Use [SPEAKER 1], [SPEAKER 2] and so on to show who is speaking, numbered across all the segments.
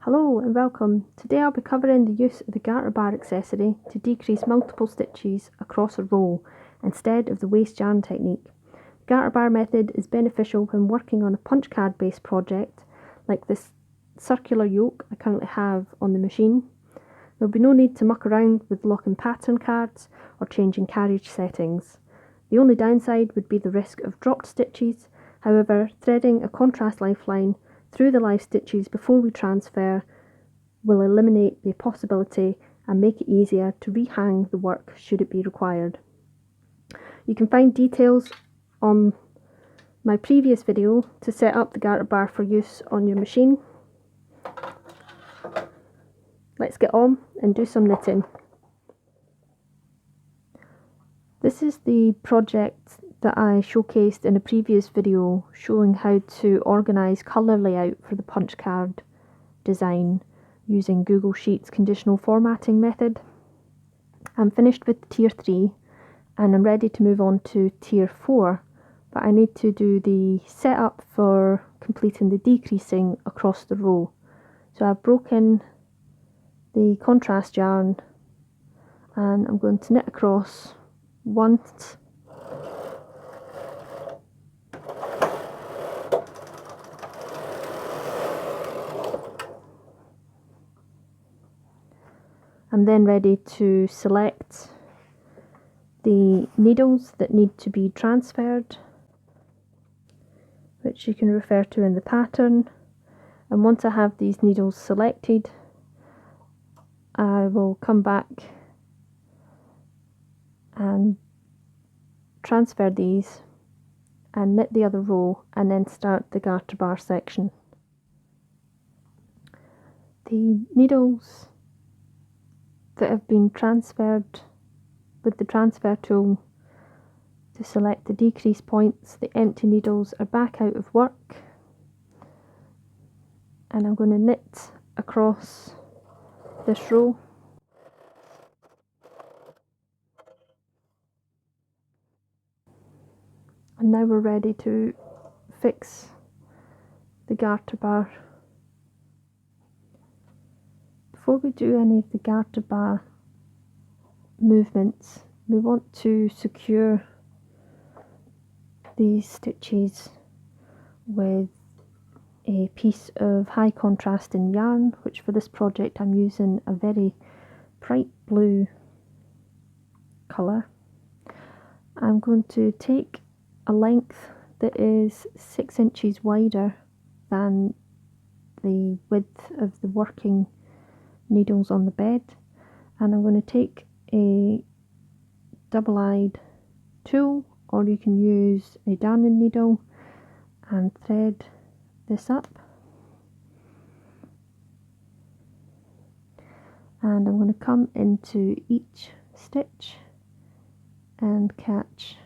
[SPEAKER 1] Hello and welcome. Today I'll be covering the use of the garter bar accessory to decrease multiple stitches across a row instead of the waste yarn technique. The garter bar method is beneficial when working on a punch card based project like this circular yoke I currently have on the machine. There will be no need to muck around with locking pattern cards or changing carriage settings. The only downside would be the risk of dropped stitches. However, threading a contrast lifeline through the live stitches before we transfer will eliminate the possibility and make it easier to rehang the work should it be required. You can find details on my previous video to set up the garter bar for use on your machine. Let's get on and do some knitting. This is the project that I showcased in a previous video showing how to organise colour layout for the punch card design using Google Sheets conditional formatting method. I'm finished with tier 3 and I'm ready to move on to tier 4, but I need to do the setup for completing the decreasing across the row. So I've broken the contrast yarn and I'm going to knit across once, I'm then ready to select the needles that need to be transferred, which you can refer to in the pattern. And once I have these needles selected, I will come back and transfer these and knit the other row and then start the garter bar section. The needles that have been transferred with the transfer tool to select the decrease points, the empty needles are back out of work, and I'm going to knit across this row. And now we're ready to fix the garter bar. Before we do any of the garter bar movements, we want to secure these stitches with a piece of high contrasting yarn, which for this project I'm using a very bright blue colour. I'm going to take a length that is 6 inches wider than the width of the working needles on the bed, and I'm going to take a double-eyed tool, or you can use a darning needle, and thread this up, and I'm going to come into each stitch and catch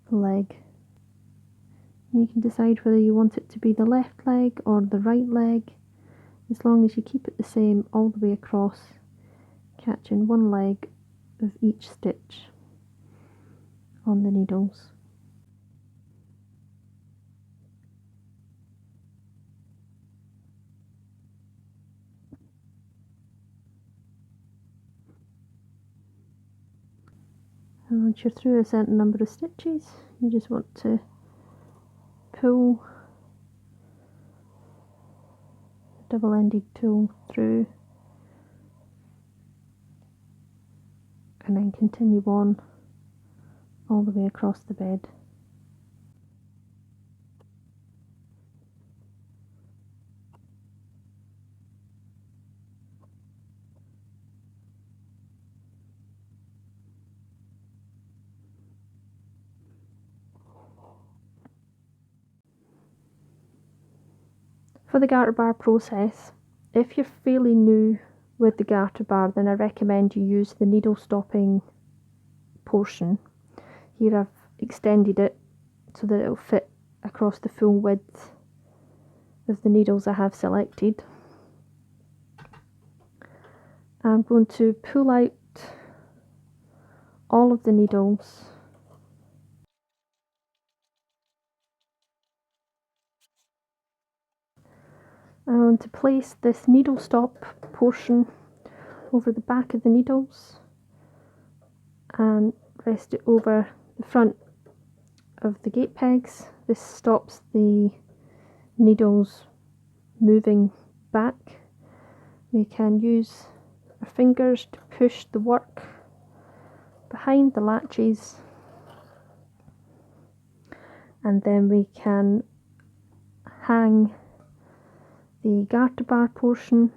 [SPEAKER 1] the leg. You can decide whether you want it to be the left leg or the right leg, as long as you keep it the same all the way across, catching one leg of each stitch on the needles. And once you're through a certain number of stitches, you just want to pull the double-ended tool through and then continue on all the way across the bed. For the garter bar process, if you're fairly new with the garter bar, then I recommend you use the needle stopping portion. Here I've extended it so that it will fit across the full width of the needles I have selected. I'm going to pull out all of the needles I'm going to place this needle stop portion over the back of the needles and rest it over the front of the gate pegs. This stops the needles moving back. We can use our fingers to push the work behind the latches, and then we can hang the garter bar portion.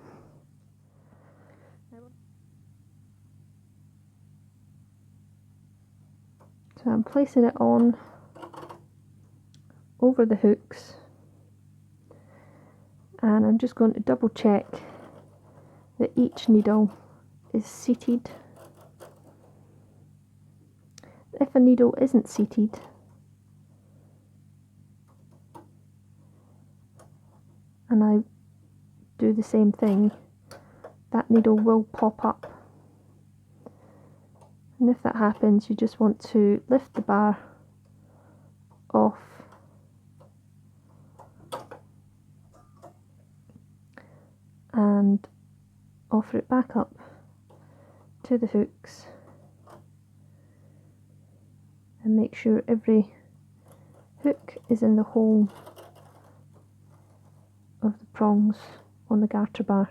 [SPEAKER 1] So I'm placing it on over the hooks, and I'm just going to double check that each needle is seated. If a needle isn't seated, and I do the same thing, that needle will pop up. And if that happens, you just want to lift the bar off and offer it back up to the hooks, and make sure every hook is in the hole of the prongs on the garter bar.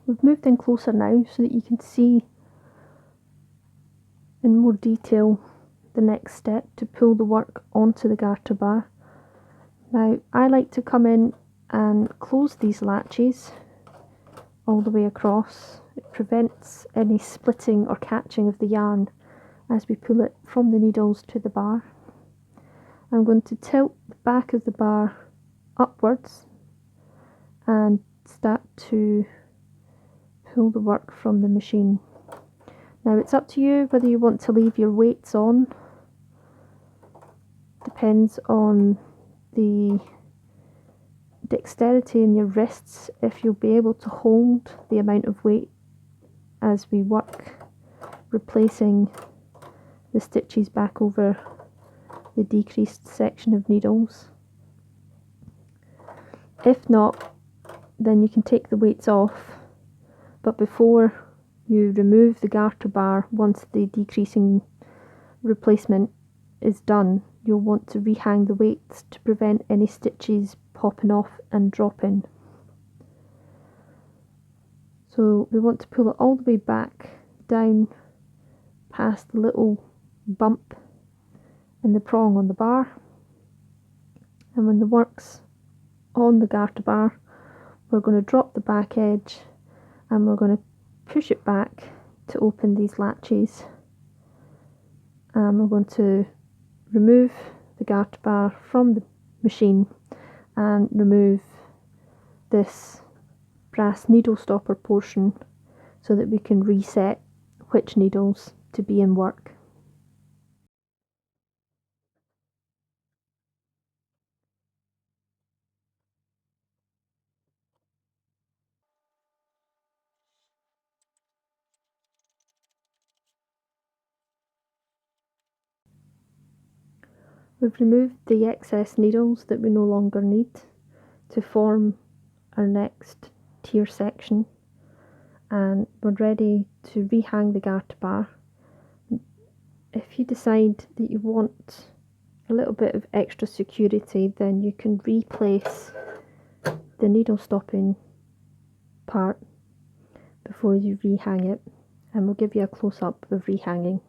[SPEAKER 1] We've moved in closer now so that you can see in more detail the next step to pull the work onto the garter bar. Now I like to come in and close these latches all the way across. It prevents any splitting or catching of the yarn as we pull it from the needles to the bar. I'm going to tilt the back of the bar upwards and start to pull the work from the machine. Now it's up to you whether you want to leave your weights on. Depends on the dexterity in your wrists, if you'll be able to hold the amount of weight as we work, replacing the stitches back over the decreased section of needles. If not, then you can take the weights off, but before you remove the garter bar, once the decreasing replacement is done, you'll want to rehang the weights to prevent any stitches popping off and dropping. So we want to pull it all the way back down past the little bump in the prong on the bar, and when the work's on the garter bar, we're going to drop the back edge and we're going to push it back to open these latches, and we're going to remove the garter bar from the machine and remove this brass needle stopper portion so that we can reset which needles to be in work. We've removed the excess needles that we no longer need to form our next tier section, and we're ready to rehang the garter bar. If you decide that you want a little bit of extra security, then you can replace the needle stopping part before you rehang it, and we'll give you a close-up of rehanging.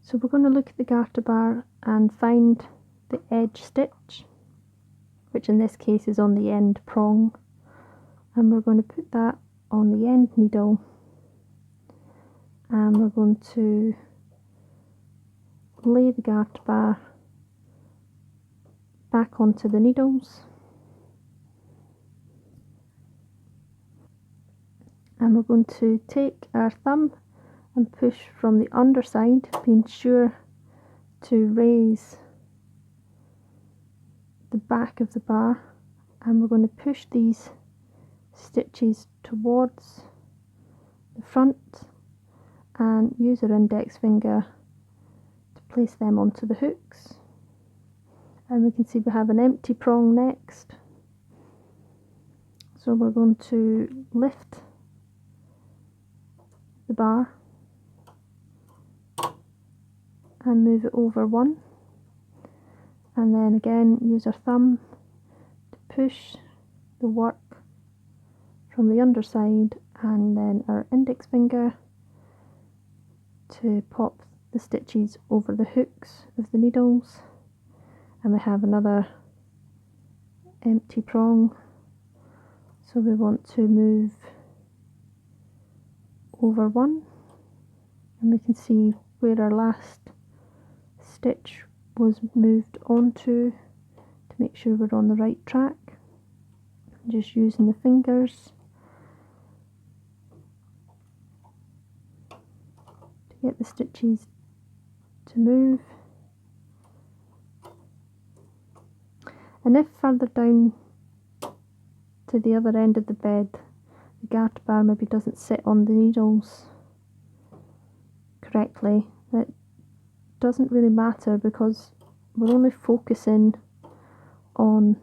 [SPEAKER 1] So we're going to look at the garter bar and find the edge stitch, which in this case is on the end prong, and we're going to put that on the end needle, and we're going to lay the garter bar back onto the needles, and we're going to take our thumb and push from the underside, being sure to raise the back of the bar, and we're going to push these stitches towards the front and use our index finger to place them onto the hooks, And we can see we have an empty prong next. So we're going to lift the bar and move it over one, and then again use our thumb to push the work from the underside, and then our index finger to pop the stitches over the hooks of the needles. And we have another empty prong, so we want to move over one, and we can see where our last stitch was moved onto to make sure we're on the right track. Just using the fingers to get the stitches to move. And if further down to the other end of the bed the garter bar maybe doesn't sit on the needles correctly, that doesn't really matter because we're only focusing on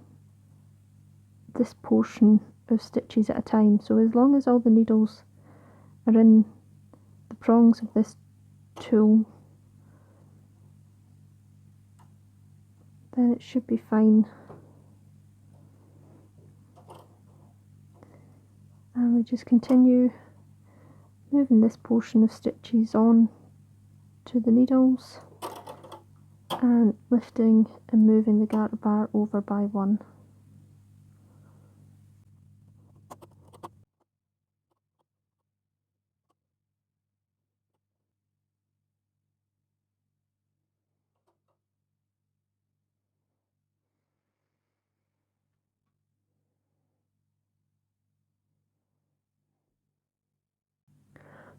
[SPEAKER 1] this portion of stitches at a time. So as long as all the needles are in the prongs of this tool, then it should be fine. And we just continue moving this portion of stitches on to the needles and lifting and moving the garter bar over by one.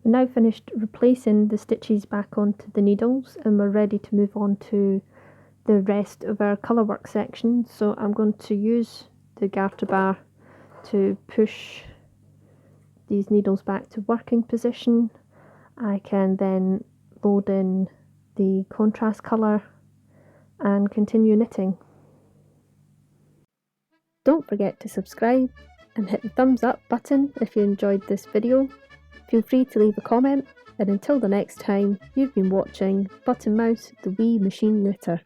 [SPEAKER 1] We're now finished replacing the stitches back onto the needles, and we're ready to move on to the rest of our colourwork section. So I'm going to use the garter bar to push these needles back to working position. I can then load in the contrast colour and continue knitting. Don't forget to subscribe and hit the thumbs up button if you enjoyed this video. Feel free to leave a comment, and until the next time, you've been watching Buttonmouse the Wee Machine Knitter.